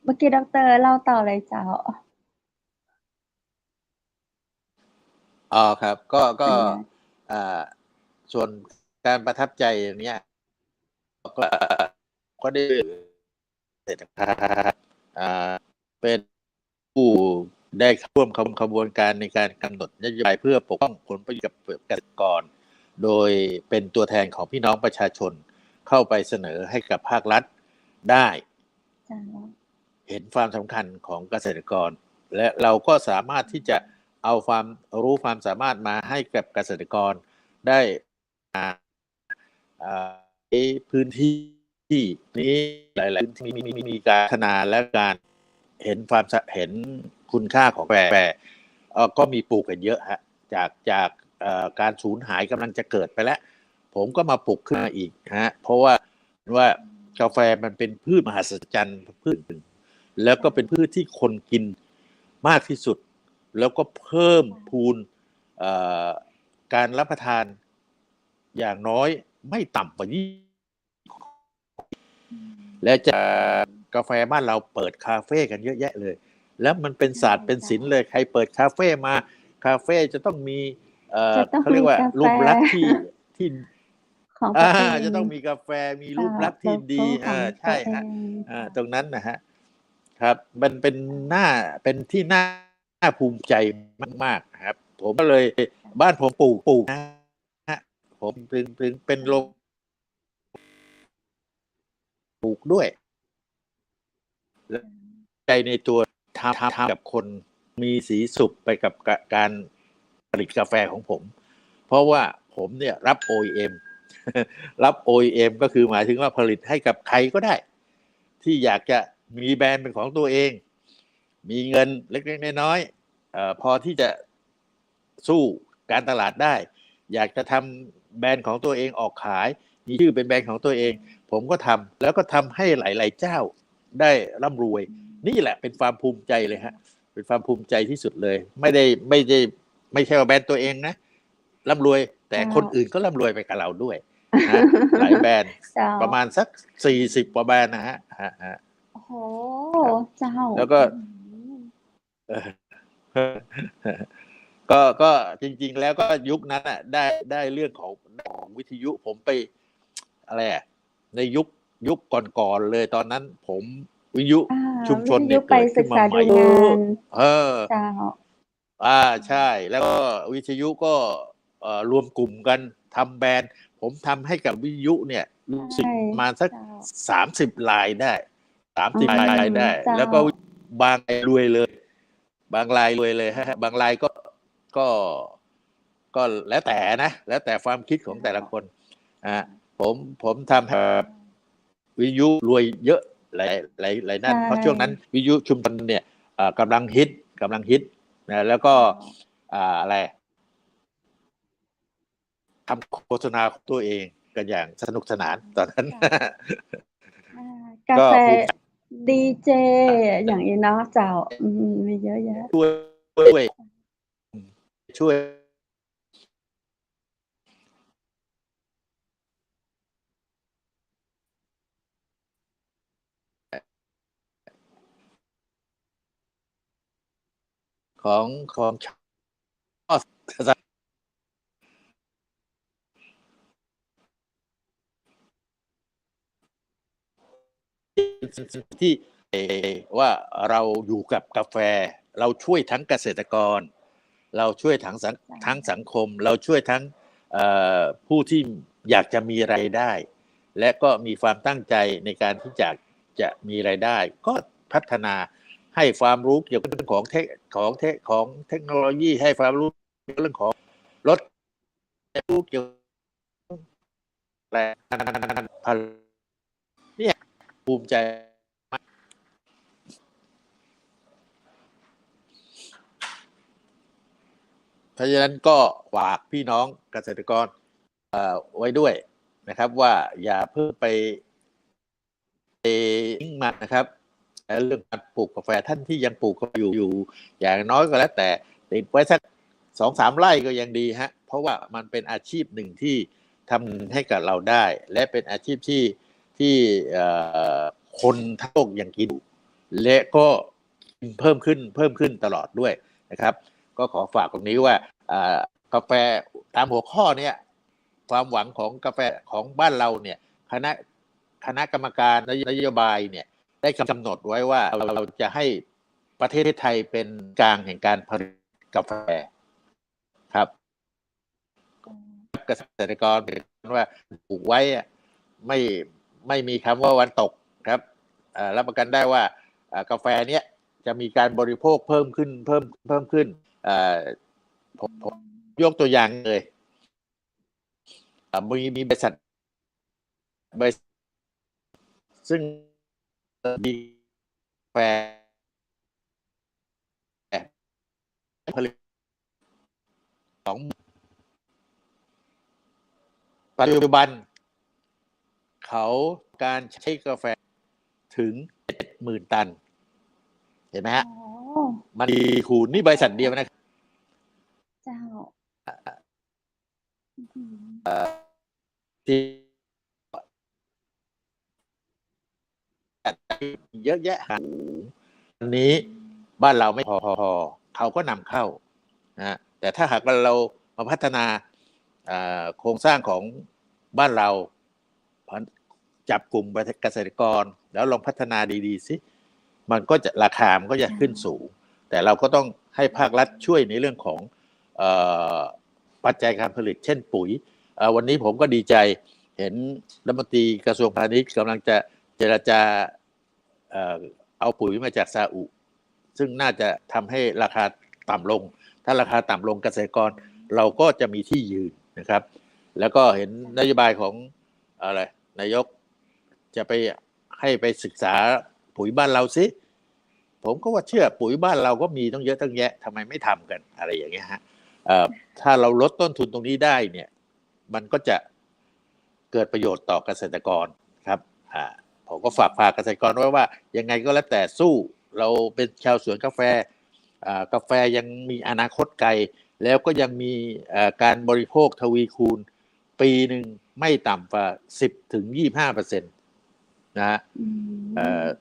เมื่อกี้ดร.เล่าต่อเลยเจ้าครับก็ส่วนการประทับใจอย่างเนี้ยก็ได้เศรษฐกิจเป็นผู้ได้ร่วมขบวนการในการกำหนดนโยบายเพื่อปกป้องผลประโยชน์กับเกษตรกรโดยเป็นตัวแทนของพี่น้องประชาชนเข้าไปเสนอให้กับภาครัฐได้เห็นความสำคัญของเกษตรกรและเราก็สามารถที่จะเอาความรู้ความสามารถมาให้กับเกษตรกรได้พื้นที่นี้หลายๆที่มีการพัฒนาและการเห็นคุณค่าของแปรก็มีปลูกกันเยอะฮะจากการสูญหายกำลังจะเกิดไปแล้วผมก็มาปลูกขึ้นมาอีกฮะเพราะว่ากาแฟมันเป็นพืชมหัศจรรย์พืชหนึ่งแล้วก็เป็นพืชที่คนกินมากที่สุดแล้วก็เพิ่มพูนการรับประทานอย่างน้อยไม่ต่ำกว่าและจะกาแฟบ้านเราเปิดคาเฟ่กันเยอะแยะเลยแล้วมันเป็นศาสตร์เป็นศิลป์เลยใครเปิดคาเฟ่มาคาเฟ่จะต้องมีเขาเรียกว่ารูปลักษณ์ที่จะต้องมีกาแฟมีรูปลักษณ์ที่ดีใช่ฮะตรงนั้นนะฮะครับมันเป็นที่น่าภูมิใจมากๆครับผมก็เลยบ้านผมปลูกนะฮะผมถึงเป็นโรงปลูกด้วยใจในตัวทำกับคนมีสีสุขไปกับการผลิตกาแฟของผมเพราะว่าผมเนี่ยรับ OEM รับ OEM ก็คือหมายถึงว่าผลิตให้กับใครก็ได้ที่อยากจะมีแบรนด์เป็นของตัวเองมีเงินเล็กๆน้อยๆพอที่จะสู้การตลาดได้อยากจะทำแบรนด์ของตัวเองออกขายมีชื่อเป็นแบรนด์ของตัวเองผมก็ทำแล้วก็ทำให้หลายๆเจ้าได้ร่ำรวยนี่แหละเป็นความภูมิใจเลยฮะเป็นความภูมิใจที่สุดเลยไม่ใช่ว่าแบรนด์ตัวเองนะร่ำรวยแต่คนอื่นก็ร่ำรวยไปกับเราด้วยนะหลายแบรนด์ประมาณสัก40กว่าแบรนด์นะฮะโอ้โหเจ้าแล้วก็จริงๆแล้วก็ยุคนั้นอ่ะได้เรื่องของวิทยุผมไปอะไรอ่ะในยุคก่อนๆเลยตอนนั้นผมวิทยุชุมชนเนี่ยเกิดขึ้นมาใหม่ใช่แล้วก็วิทยุก็รวมกลุ่มกันทำแบรนด์ผมทำให้กับวิทยุเนี่ยรู้สึกประมาณสัก30 รายได้30 รายได้แล้วก็บางรายรวยเลยบางรายรวยเลยฮะบางรายก็แล้วแต่นะแล้วแต่ความคิดของแต่ละคนผมทำวิทยุรวยเยอะหลายนั่นเพราะช่วงนั้นวิทยุชุมชนเนี่ย กำลังฮิตนะแล้วก็อะไรทำโฆษณาของตัวเองกันอย่างสนุกสนานตอนนั้น กา ก็ แฟ ภูมิใจ ดีเจอย่างนี้เนาะเจ้ามีเยอะแยะ ช่วยของชอบที่ว่าเราอยู่กับกาแฟเราช่วยทั้งเกษตรกรเราช่วยทั้งสังคมเราช่วยทั้งผู้ที่อยากจะมีรายได้ และก็มีความตั้งใจในการที่จะมีรายได้ ก็พัฒนาให้ความรู้เกี่ยวกับเรื่องของเทคโนโลยีให้ความรู้เรื่องของรถรู้เกี่ยวกับแรงผลิตเนี่ยภูมิใจมากเพราะฉะนั้นก็ฝากพี่น้องเกษตรกรไว้ด้วยนะครับว่าอย่าเพิ่งไปทิ้งมันนะครับเรื่องการปลูกกาแฟท่านที่ยังปลูกกาแฟอยู่อย่างน้อยก็แล้วแต่ติดไว้สัก2-3 ไร่ก็ยังดีฮะเพราะว่ามันเป็นอาชีพหนึ่งที่ทำให้กับเราได้และเป็นอาชีพที่คนทั้งโลกยังกินและก็เพิ่มขึ้นตลอดด้วยนะครับก็ขอฝากตรงนี้ว่ากาแฟตามหัวข้อเนี้ยความหวังของกาแฟของบ้านเราเนี่ยคณะกรรมการนโยบายเนี่ยได้กำหนดไว้ว่าเราจะให้ประเทศไทยเป็นกลางแห่งการผลิตกาแฟครับเกษตรกรเป็นว่าปลูกไว้ไม่มีคำว่าวันตกครับรับประกันได้ว่ากาแฟเนี้ยจะมีการบริโภคเพิ่มขึ้นผมยกตัวอย่างเลยมีบริษัทซึ่งมีกาแฟผลิตปัจจุบันเขาการใช้กาแฟถึง 70,000 ตันเห็นไหมฮะมันดีคูณนี่บริษัทเดียวนะครับเจ้าที่เยอะแยะอันนี้บ้านเราไม่พอเขาก็นำเข้านะแต่ถ้าหากว่าเรามาพัฒนาโครงสร้างของบ้านเราจับกลุ่มเกษตรกรแล้วลองพัฒนาดีๆสิมันก็จะราคามันก็จะขึ้นสูงแต่เราก็ต้องให้ภาครัฐช่วยในเรื่องของปัจจัยการผลิตเช่นปุ๋ยวันนี้ผมก็ดีใจเห็นรัฐมนตรีกระทรวงพาณิชย์กำลังจะเจรจาเอาปุ๋ยมาจากซาอุซึ่งน่าจะทำให้ราคาต่ำลงถ้าราคาต่ำลงเกษตรกรเราก็จะมีที่ยืนนะครับแล้วก็เห็นนโยบายของอะไรนายกจะไปให้ไปศึกษาปุ๋ยบ้านเราสิผมก็ว่าเชื่อปุ๋ยบ้านเราก็มีต้องเยอะตั้งแยะทำไมไม่ทำกันอะไรอย่างเงี้ยฮะถ้าเราลดต้นทุนตรงนี้ได้เนี่ยมันก็จะเกิดประโยชน์ต่อเกษตรกรครับผมก็ฝากเกษตรกรไว้ว่ายังไงก็แล้วแต่สู้เราเป็นชาวสวนกาแฟกาแฟยังมีอนาคตไกลแล้วก็ยังมีการบริโภคทวีคูณปีหนึ่งไม่ต่ำกว่า 10-25% นะฮะ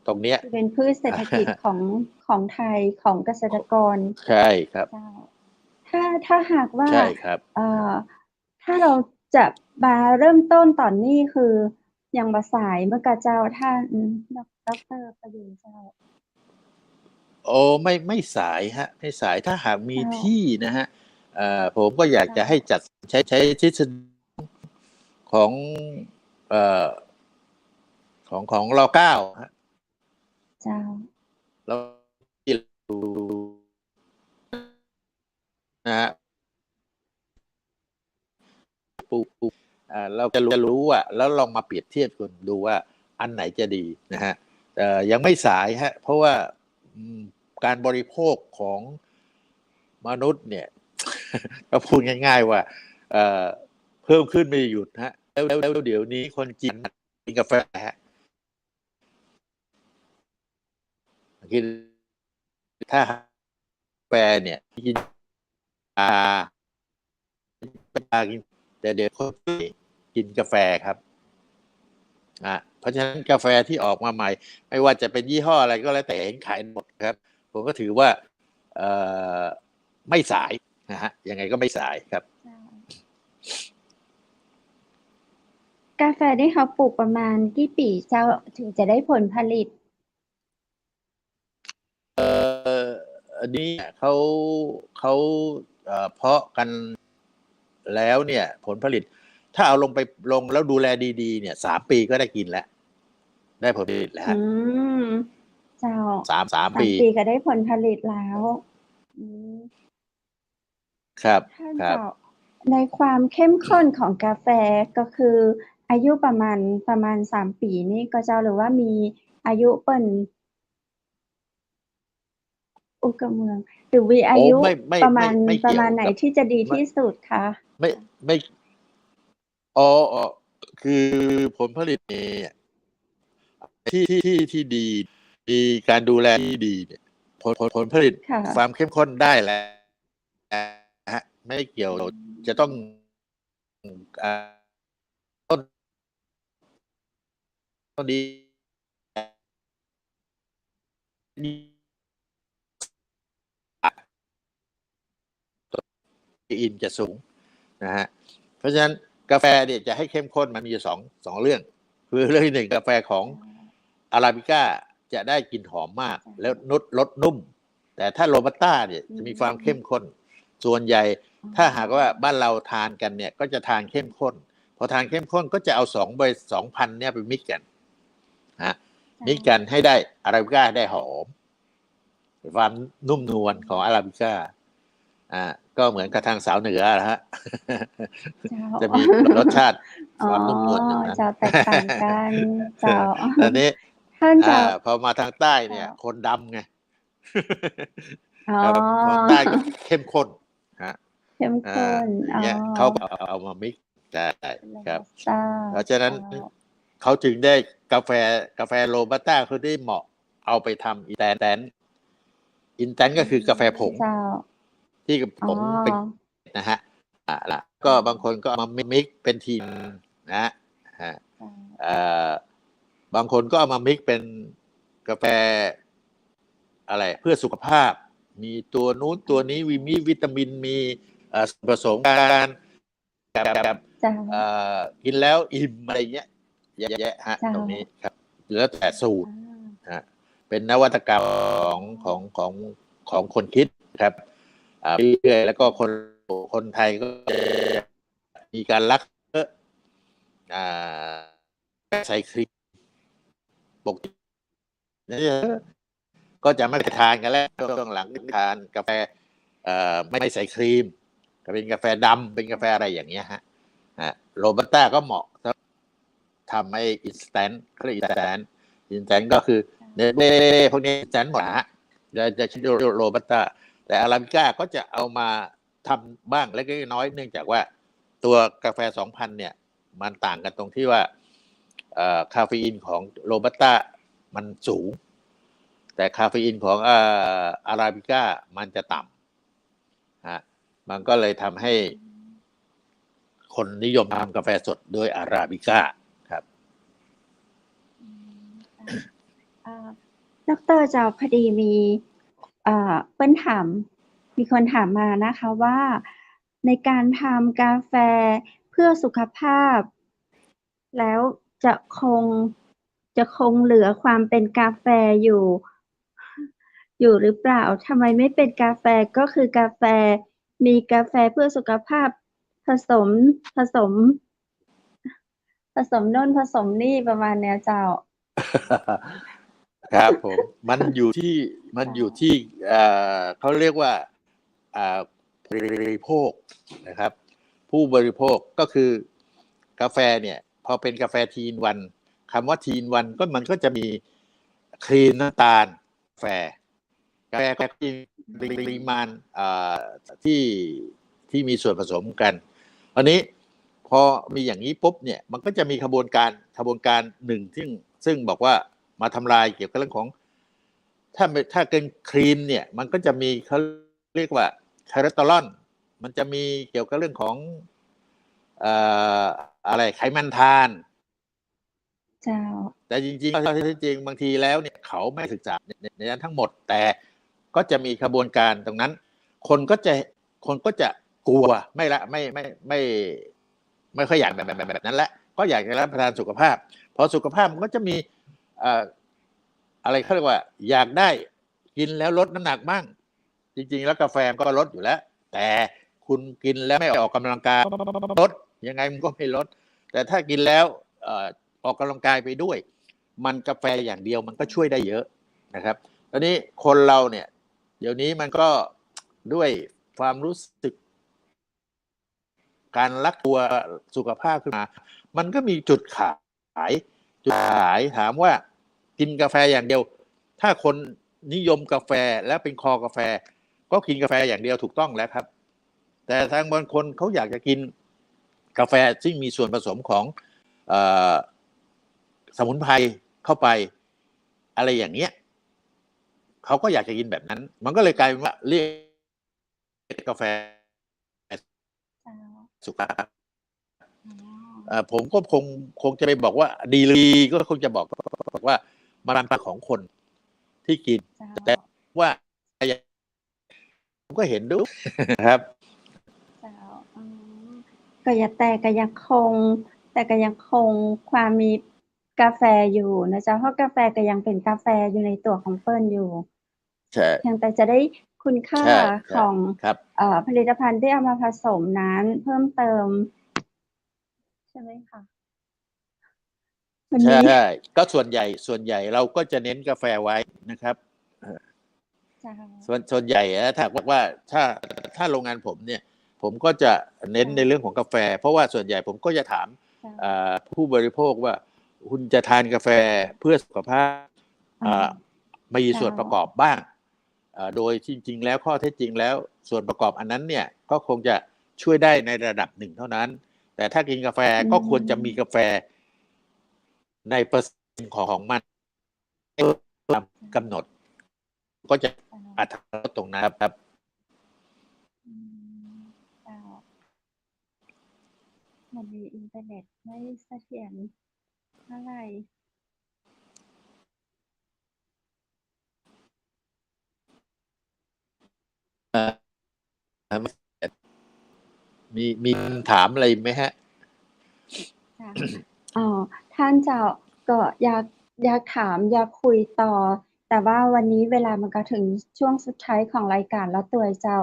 ตรงเนี้ยเป็นพืชเศรษฐกิจของไทยของเกษตรกรใช่ครับถ้าหากว่าใช่ครับถ้าเราจะมาเริ่มต้นตอนนี้คือยังบ่สายเมื่อกะเจ้าท่านดร.ประยุนเจ้าโอ้ไม่สายฮะไม่สายถ้าหากมีที่นะฮะผมก็อยากจะให้จัดใช้ทฤษฎีของของร.9 ฮะเจ้าแล้วนะฮะเราจะรู้ว่าแล้วลองมาเปรียบเทียบกันดูว่าอันไหนจะดีนะฮะยังไม่สายฮะเพราะว่า การบริโภคของมนุษย์เนี่ย ก็พูดง่ายๆว่าเพิ่มขึ้นไม่หยุดฮะแล้วเดี๋ยวนี้คนกินกาแฟฮะกินถ้ากาแฟเนี่ยกินชากินแต่เดี๋ยวคนกินกาแฟครับเพราะฉะนั้นกาแฟที่ออกมาใหม่ไม่ว่าจะเป็นยี่ห้ออะไรก็แล้วแต่เห็นขายหมดครับผมก็ถือว่าไม่สายนะฮะยังไงก็ไม่สายครับกาแฟที่เขาปลูกประมาณกี่ปีเจ้าถึงจะได้ผลผลิตอันนี้เขาเพาะกันแล้วเนี่ยผลผลิตถ้าเอาลงแล้วดูแลดีๆเนี่ย3 ปีก็ได้กินแล้วได้ผลผลิตแล้วเจ้าสามปี ก็ได้ผลผลิตแล้วครับท่านเจ้าในความเข้มข้นของกาแฟก็คืออายุประมาณ3 ปีนี่ก็เจ้าหรือว่ามีอายุเปิ่นอุกเมืองหรือวิอายุประมาณไหนที่จะดีที่สุดคะไม่คือผลผลิตที่ดีมีการดูแลที่ดีเนี่ยผลผลิตความเข้มข้นได้แล้วฮะไม่เกี่ยวจะต้องต้นนี้อินจะสูงนะฮะเพราะฉะนั้นกาแฟเนี่ยจะให้เข้มข้นมันมีสองเรื่องคือเรื่องที่1กาแฟของอาราบิก้าจะได้กลิ่นหอมมากแล้วรสนุ่มแต่ถ้าโรบัสต้าเนี่ยจะมีความเข้มข้นส่วนใหญ่ถ้าหากว่าบ้านเราทานกันเนี่ยก็จะทานเข้มข้นพอทานเข้มข้นก็จะเอา2,000เนี่ยไปมิกกันมิกกันให้ได้อาราบิก้าได้หอมความนุ่มนวลของอาราบิก้าก็เหมือนกับทางสาวเหนือนะฮะจะมีรสชาติความนุ่มนวลอย่างนั้นจะแตกต่างกันเจ้าอันนี้พอมาทางใต้เนี่ยคนดำไงคนใต้ก็เข้มข้นเข้มข้นเนี่ยเขาเอามามิกได้ครับเพราะฉะนั้นเขาจึงได้กาแฟโรบัสต้าเขาได้เหมาะเอาไปทำอินแตนก็คือกาแฟผงที่ผงเป็นนะฮะก็บางคนก็เอามามิกเป็นทีนะบางคนก็เอามามิกเป็นกาแฟอะไรเพื่อสุขภาพมีตัวนู้นตัวนี้มีวิตามินมีผสมกันแบบกินแล้วอิ่มอะไรเงี้ยเยอะแยะฮะตรงนี้ครับแล้วแต่สูตรเป็นนวัตกรรมของคนคิดครับเรื่อยๆแล้วก็คนไทยก็มีการรักใส่ครีมปกติก็จะไม่ทานกันแล้วช่วงหลังทานกาแฟไม่ใส่ครีมก็เป็นกาแฟดำเป็นกาแฟอะไรอย่างเงี้ยฮะโรบัสต้าก็เหมาะทำให้อินสแตนต์ก็อินสแตนต์ก็คือเนพวกนี้อินสแตนต์หมดฮะจะชิโรบัสต้าแต่อาราบิก้าก็จะเอามาทำบ้างเล็กน้อยเนื่องจากว่าตัวกาแฟ 2,000 เนี่ยมันต่างกันตรงที่ว่าคาเฟอีนของโรบัสต้ามันสูงแต่คาเฟอีนของอาราบิก้ามันจะต่ำมันก็เลยทำให้คนนิยมทำกาแฟสดโดยอาราบิก้าครับดร.เจ้าพอดีมีเปิ้ลถามมีคนถามมานะคะว่าในการทำกาแฟเพื่อสุขภาพแล้วจะคงเหลือความเป็นกาแฟอยู่หรือเปล่าทำไมไม่เป็นกาแฟก็คือกาแฟมีกาแฟเพื่อสุขภาพผสมโน่นผสมนี่ประมาณเนี้ยเจ้าครับผมมันอยู่ที่เขาเรียกว่าบริโภคนะครับผู้บริโภคก็คือกาแฟเนี่ยพอเป็นกาแฟทีนวันคำว่าทีนวันก็มันก็จะมีครีมน้ำตาล าแฟที่ปริมาณที่ที่มีส่วนผสมกันอันนี้พอมีอย่างนี้ปุ๊บเนี่ยมันก็จะมีขบวนการหนึ่งซึ่งบอกว่ามาทำลายเกี่ยวกับเรื่องของถ้าเกินคลีนเนี่ยมันก็จะมีเขาเรียกว่าคอเลสเตอรอลมันจะมีเกี่ยวกับเรื่องของอะไรไขมันทานเจ้าแต่จริงๆบางทีแล้วเนี่ยเขาไม่ศึกษาในนั้นทั้งหมดแต่ก็จะมีขบวนการตรงนั้นคนก็จะกลัวไม่ค่อยอยากแบบนั้นแหละก็อยากจะรับประทานสุขภาพพอสุขภาพมันก็จะมีอะไรเขาเรียกว่าอยากได้กินแล้วลดน้ำหนักบ้างจริงๆแล้วกาแฟก็ลดอยู่แล้วแต่คุณกินแล้วไม่ออกกำลังกายลดยังไงมันก็ไม่ลดแต่ถ้ากินแล้วออกกำลังกายไปด้วยมันกาแฟอย่างเดียวมันก็ช่วยได้เยอะนะครับตอนนี้คนเราเนี่ยเดี๋ยวนี้มันก็ด้วยความรู้สึกการรักตัวสุขภาพขึ้นมามันก็มีจุดขายถามว่ากินกาแฟอย่างเดียวถ้าคนนิยมกาแฟและเป็นคอกาแฟก็กินกาแฟอย่างเดียวถูกต้องแล้วครับแต่ทางบางคนเขาอยากจะกินกาแฟซึ่งมีส่วนผสมของสมุนไพรเข้าไปอะไรอย่างเงี้ยเขาก็อยากจะกินแบบนั้นมันก็เลยกลายเป็นว่าเรียกกาแฟสุขภาพผมก็คงจะไปบอกว่าดีลีก็คงจะบอกว่ามารันปลาของคนที่กินแต่ว่าผมก็เห็นด้วยครับก็ยังคงความมีกาแฟอยู่นะจ๊ะเพราะกาแฟก็ยังเป็นกาแฟอยู่ในตัวของเปิ้ลอยู่เพียงแต่จะได้คุณค่าของผลิตภัณฑ์ที่เอามาผสมนั้นเพิ่มเติมใช่ไหมคะใช่ก็ส่วนใหญ่เราก็จะเน้นกาแฟไว้นะครับส่วนใหญ่ถ้าบอกว่าถ้าโรงงานผมเนี่ยผมก็จะเน้นในเรื่องของกาแฟเพราะว่าส่วนใหญ่ผมก็จะถามผู้บริโภคว่าคุณจะทานกาแฟเพื่อสุขภาพมีส่วนประกอบบ้างโดยจริงๆแล้วข้อเท็จจริงแล้วส่วนประกอบอันนั้นเนี่ยก็คงจะช่วยได้ในระดับหนึ่งเท่านั้นแต่ถ้ากินกาแฟก็ควรจะมีกาแฟในเปอร์เซ็นต์ของมันตามกำหนดก็จะอัตราตรงนั้นครับมันมีอินเทอร์เน็ตไม่เสถียรเท่าไหร่มีถามอะไรไหมฮะท่านเจ้าก็อยากถามอยากคุยต่อแต่ว่าวันนี้เวลามันก็ถึงช่วงสุดท้ายของรายการแล้วตัวเจ้า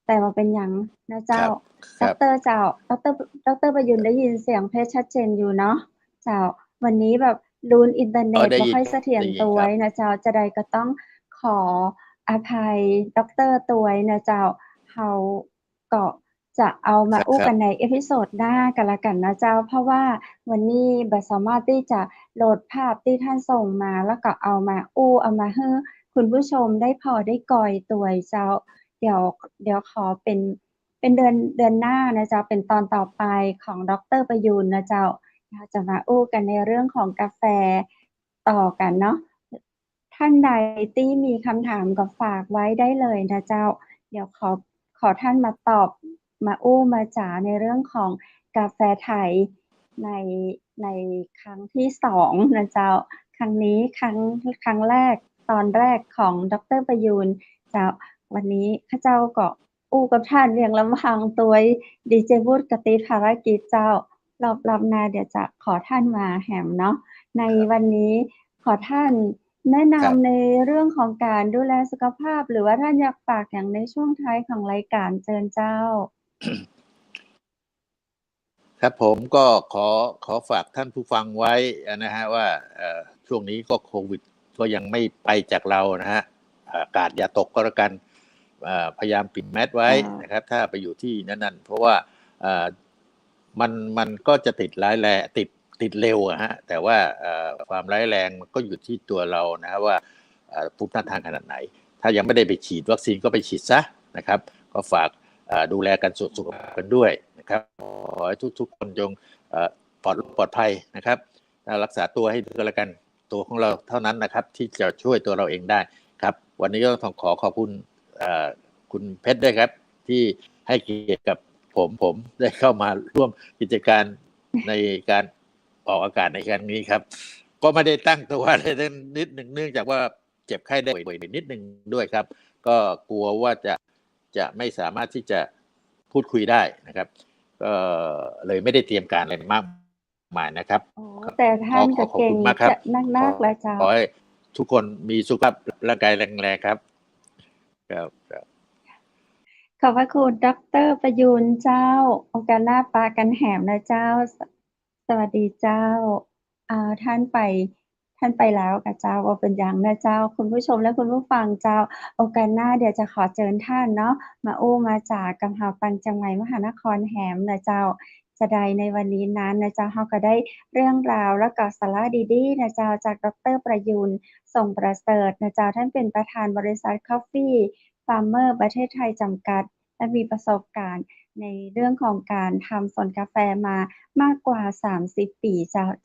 แต่ว่าเป็นอย่างนะเจ้าดร.ประยุนได้ยินเสียงเพชรชัดเจนอยู่เนาะเจ้าวันนี้แบบรูนอินเทอร์เน็ตไม่ค่อยเสถียรตัวนะเจ้าจะได้ก็ต้องขออภัยดร.ตัวนะเจ้าเขาก็จะเอามาอู้กันในเอพิโซดหน้ากันละกันนะเจ้าเพราะว่าวันนี้บัสามารถที่จะโหลดภาพที่ท่านส่งมาแล้วก็เอามาเอามาให้คุณผู้ชมได้พอได้ก่อยตัวเจ้าเดี๋ยวขอเป็นเดือนหน้านะเจ้าเป็นตอนต่อไปของดร.ประยูนนะเจ้าเราจะมากันในเรื่องของกาแฟต่อกันเนาะท่านใดที่มีคำถามก็ฝากไว้ได้เลยนะเจ้าเดี๋ยวขอท่านมาตอบมาจ๋าในเรื่องของกาแฟไทยในครั้งที่2นะเจ้าครั้งนี้ครั้งแรกตอนแรกของดร.ประยูนเจ้าวันนี้ข้าเจ้าก็กับท่านเรียงลำพังตัวดีเจวูดกติภารกิจเจ้ารอบหน้าเดี๋ยวจะขอท่านมาแหมเนาะในวันนี้ขอท่านแนะนำในเรื่องของการดูแลสุขภาพหรือว่าท่านอยากฝากอย่างในช่วงท้ายของรายการเชิญเจ้าครับผมก็ขอฝากท่านผู้ฟังไว้นะฮะว่าช่วงนี้ก็โควิดก็ยังไม่ไปจากเรานะฮะอากาศอย่าตกก็แล้วกันพยายามปิดแมสไว้นะครับถ้าไปอยู่ที่นั่นเพราะว่ามันก็จะติดร้ายแรงติดเร็วฮะแต่ว่าความร้ายแรงมันก็อยู่ที่ตัวเรานะฮะว่าภูมิต้านทานขนาดไหน ถ้ายังไม่ได้ไปฉีดวัคซีนก็ไปฉีดซะนะครับก็ฝากดูแลกันสุขภาพกันด้วยนะครับขอให้ทุกคนจงปลอดภัยนะครับรักษาตัวให้ดีก็แล้วกันตัวของเราเท่านั้นนะครับที่จะช่วยตัวเราเองได้ครับวันนี้ก็ต้องขอบคุณคุณเพชรด้วยครับที่ให้เกียรติกับผมได้เข้ามาร่วมกิจการในการออกอากาศในครั้งนี้ครับก็ไม่ได้ตั้งตัวอะไรนิดหนึ่งเนื่องจากว่าเจ็บไข้ได้ป่วยนิดหนึ่งด้วยครับก็กลัวว่าจะไม่สามารถที่จะพูดคุยได้นะครับก็เลยไม่ได้เตรียมการอะไรมากมายนะครับแต่ท่านก็เก่งจะนักๆแล้วจ้าขอให้ทุกคนมีสุขภาพร่างกายแข็งแรงครับขอบพระคุณดร.ประยูรเจ้าโอกาสหน้าปากันแหมนะเจ้าสวัสดีเจ้าท่านไปแล้วกับเจ้าว่าเป็นอย่างนะเจ้าคุณผู้ชมและคุณผู้ฟังเจ้าโอกาสหน้าเดี๋ยวจะขอเชิญท่านเนาะมาจากกำหาปังจังไหมมหานครแหมนะเจ้าจะได้ในวันนี้นั้นนะเจ้าเฮาก็ได้เรื่องราวและก็สาระดีๆนะเจ้าจากดร.ประยูรส่งประเสริฐนะเจ้าท่านเป็นประธานบริษัท Coffee Farmer ประเทศไทยจำกัดและมีประสบการณ์ในเรื่องของการทำสวนกาแฟมามากกว่า30ปี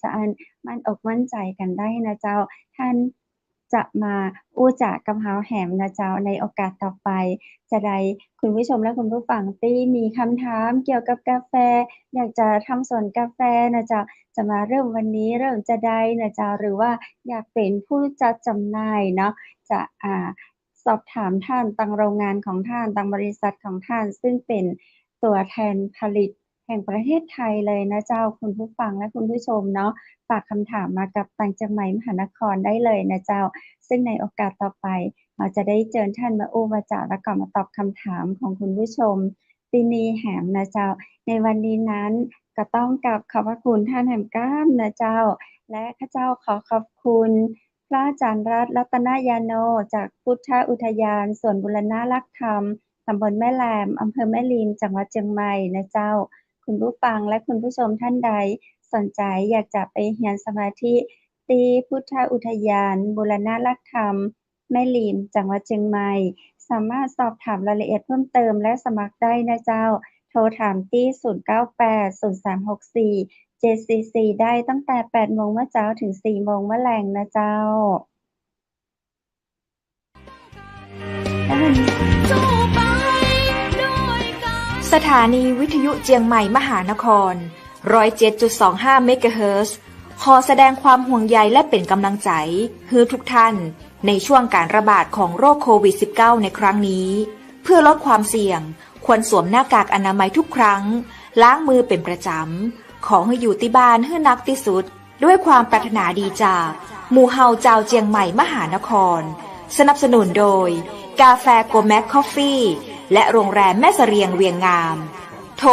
จะมั่นอกมั่นใจกันได้นะเจ้าท่านจะมาอู้จากกับเฮาแหมนะเจ้าในโอกาสต่อไปจะได้คุณผู้ชมและคุณผู้ฟังที่มีคำถามเกี่ยวกับกาแฟอยากจะทำสวนกาแฟนะเจ้าจะมาเริ่มวันนี้เริ่มจะได้นะเจ้าหรือว่าอยากเป็นผู้จัดจำหน่ายเนาะจะสอบถามท่านตั้งโรงงานของท่านตั้งบริษัทของท่านซึ่งเป็นตัวแทนผลิตแห่งประเทศไทยเลยนะเจ้าคุณผู้ฟังและคุณผู้ชมเนาะฝากคำถามมากับตังจังไหมมหานครได้เลยนะเจ้าซึ่งในโอกาสต่อไปเราจะได้เชิญท่านมาอู้มาเจ้าและก็มาตอบคำถามของคุณผู้ชมปีนี้แหมนะเจ้าในวันนี้นั้นก็ต้องกับขอบพระคุณท่านแหมก้ามนะเจ้าและข้าเจ้าขอขอบคุณพระอาจารย์รัตนยาโนจากพุทธอุทยานสวนบุรณะรักธรรมตำบลแม่แลมอำเภอแม่ริมจังหวัดเชียงใหม่นะเจ้าคุณผู้ฟังและคุณผู้ชมท่านใดสนใจอยากจะไปเรียนสมาธิที่พุทธอุทยานบุรณะรักธรรมแม่ริมจังหวัดเชียงใหม่สามารถสอบถามรายละเอียดเพิ่มเติมและสมัครได้นะเจ้าโทรถามที่0980347744ได้ตั้งแต่ 8:00 น.เมื่อเช้าถึง 4:00 น.เมื่อแลงนะเจ้าสถานีวิทยุเจียงใหม่มหานคร 107.25 เมกะเฮิรตซ์ขอแสดงความห่วงใยและเป็นกำลังใจให้ทุกท่านในช่วงการระบาดของโรคโควิด -19 ในครั้งนี้เพื่อลดความเสี่ยงควรสวมหน้ากากอนามัยทุกครั้งล้างมือเป็นประจำขอให้อยู่ที่บ้านให้นักที่สุดด้วยความปรารถนาดีจากหมู่เฮาเจ้าเจียงใหม่มหานครสนับสนุนโดยกาแฟโกแม็กคอฟฟี่และโรงแรมแม่เสรียงเวียงงามโทร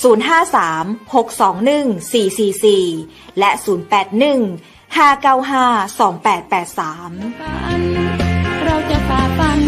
053-621-444 และ 081-595-2883 เราจะฝ่าฟัน